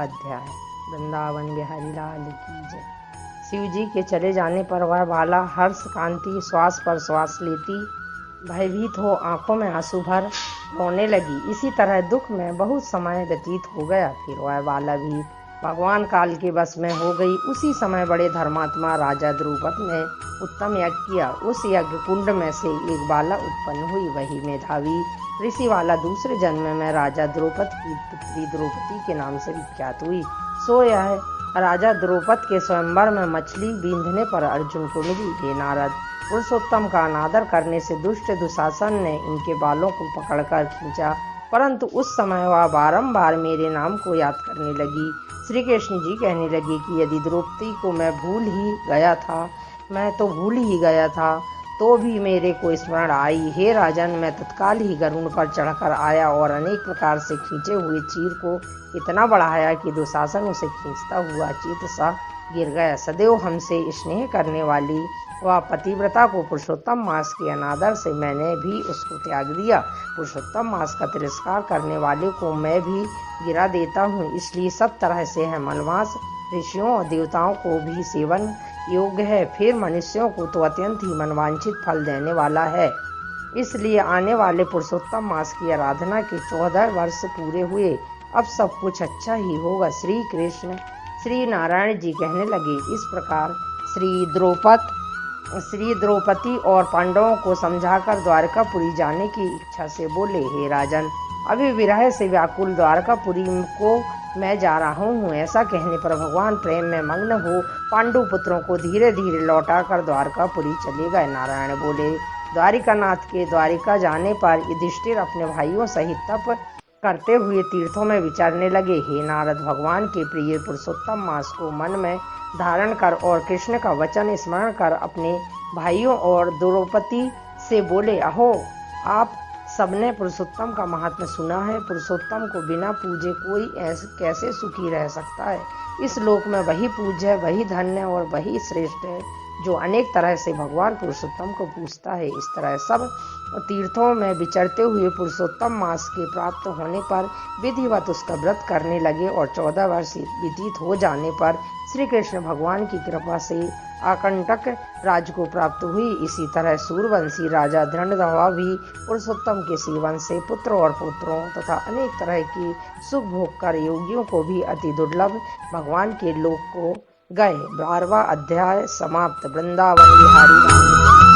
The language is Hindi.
अध्याय। वृंदावन बिहारी लाल की जय। शिव जी के चले जाने पर वह बाला हर्ष कांति श्वास पर श्वास लेती भयभीत हो आंखों में आंसू भर रोने लगी। इसी तरह दुख में बहुत समय व्यतीत हो गया। फिर वह बाला भी भगवान काल के बस में हो गई। उसी समय बड़े धर्मात्मा राजा द्रुपद ने उत्तम यज्ञ किया। उस यज्ञ कुंड में से एक बाला उत्पन्न हुई। वही मेधावी ऋषि वाला दूसरे जन्म में राजा द्रुपद की पुत्री द्रौपदी के नाम से विख्यात हुई। सो यह राजा द्रुपद के स्वयंवर में मछली बींधने पर अर्जुन को मिली। हे नारद, पुरुषोत्तम का अनादर करने से दुष्ट दुशासन ने इनके बालों को पकड़कर खींचा, परंतु उस समय वह बारंबार मेरे नाम को याद करने लगी। श्री कृष्ण जी कहने लगे कि यदि द्रौपदी को मैं भूल ही गया था तो भी मेरे को स्मरण आई। हे राजन, मैं तत्काल ही गरुड़ पर चढ़कर आया और अनेक प्रकार से खींचे हुए चीर को इतना बढ़ाया कि दुशासन उसे खींचता हुआ चित सा गिर गया। सदैव हमसे स्नेह करने वाली वह पतिव्रता को पुरुषोत्तम मास के अनादर से मैंने भी उसको त्याग दिया। पुरुषोत्तम मास का तिरस्कार करने वाले को मैं भी गिरा देता हूँ, इसलिए सब तरह से है मनमास ऋषियों और देवताओं को भी सेवन योग्य है, फिर मनुष्यों को तो अत्यंत ही मनवांछित फल देने वाला है। इसलिए आने वाले पुरुषोत्तम मास की आराधना के 14 वर्ष पूरे हुए। अब सब कुछ अच्छा ही होगा। श्री कृष्ण श्री नारायण जी कहने लगे। इस प्रकार श्री द्रौपदी और पांडवों को समझाकर द्वारकापुरी जाने की इच्छा से बोले, हे राजन, अभी विरह से व्याकुल द्वारकापुरी को मैं जा रहा हूँ। ऐसा कहने पर भगवान प्रेम में मग्न हो पांडु पुत्रों को धीरे धीरे लौटाकर द्वारकापुरी चले गए। नारायण बोले, द्वारिकानाथ के द्वारिका जाने पर युधिष्ठिर अपने भाइयों सहित तप करते हुए तीर्थों में विचरने लगे। हे नारद, भगवान के प्रिय पुरुषोत्तम मास को मन में धारण कर और कृष्ण का वचन स्मरण कर अपने भाइयों और द्रौपदी से बोले, अहो, आप सबने पुरुषोत्तम का महात्म्य सुना है। पुरुषोत्तम को बिना पूजे कोई कैसे सुखी रह सकता है। इस लोक में वही पूज्य है, वही धन्य और वही श्रेष्ठ है जो अनेक तरह से भगवान पुरुषोत्तम को पूजता है। इस तरह सब तीर्थों में विचरते हुए पुरुषोत्तम मास के प्राप्त होने पर विधिवत उसका व्रत करने लगे और 14 वर्ष व्यतीत हो जाने पर श्री कृष्ण भगवान की कृपा से आकंटक राज को प्राप्त हुई। इसी तरह सूर्यवंशी राजा धृणधवा भी पुरुषोत्तम के सेवन से पुत्र और पुत्रों तथा अनेक तरह की सुख भोग कर योगियों को भी अति दुर्लभ भगवान के लोक को गए। 12वां अध्याय समाप्त। वृंदावन बिहारी लाल।